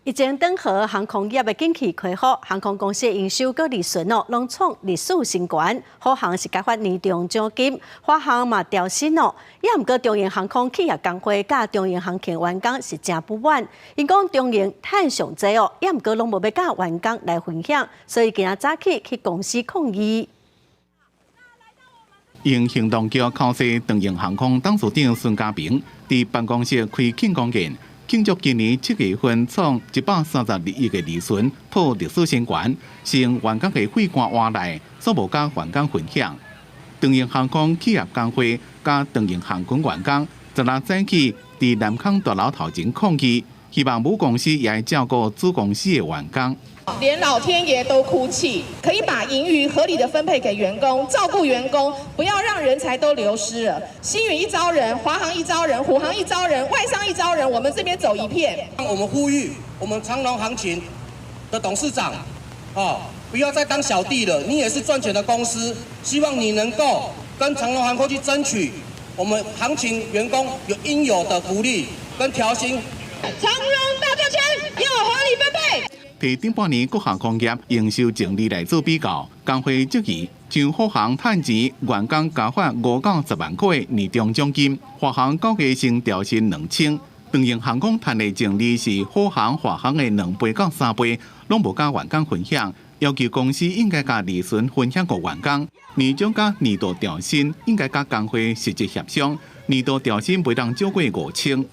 疫情等候，航空业的景气开好，航空公司营收佮利润拢创历史新高。华航是加发年终奖金，华航嘛调薪也毋过中营航空企业工会甲中营航空员工是真不满。因讲中营趁上济也毋过拢无要甲员工来分享，所以今仔早起去公司抗议。因行动局考试中营航空董事长孙家平伫办公室开庆功宴。 庆祝今年7月份创132亿的利润，破历史新高，是员工的血汗换来，所无甲员工分享。中营航空企业工会甲中营航空员工16早起伫南康大楼头前抗议，希望母公司也照顾子公司的员工。 连老天爷都哭泣，可以把盈余合理的分配给员工，照顾员工，不要让人才都流失了。星宇一招人，华航一招人，虎航一招人，外商一招人，我们这边走一片。我们呼吁我们长荣航勤的董事长，不要再当小弟了，你也是赚钱的公司，希望你能够跟长荣航空去争取我们航勤员工有应有的福利跟调薪。长荣大价钱要合理分配。 提顶半年各航空业营收净利来做比较，工会质疑，像华航趁钱，员工加发5到10万块的年终奖金，华航9月先调薪2000，中营航空赚的净利是华航的2倍到3倍，拢无甲员工分享，要求公司应该甲利润分享给员工，年终甲年度调薪应该甲工会实质协商，年度调薪袂当少过5000。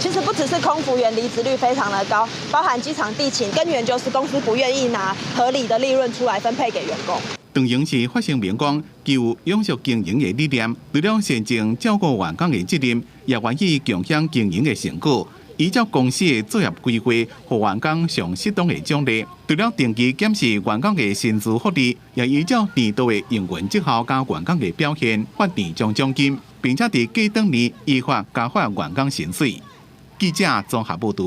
其实不只是空服员离职率非常的高，包含机场地勤，根源就是公司不愿意拿合理的利润出来分配给员工。中营是发声明讲，具有永续经营的理念，除了善尽照顾员工的责任，也愿意共享经营的成果。依照公司的作业规划，互员工上适当的奖励。除了定期检视员工的薪资福利，也依照年度的营运绩效加员工的表现发年终奖金，并且伫过当年依法加发员工薪水。记者综合报道。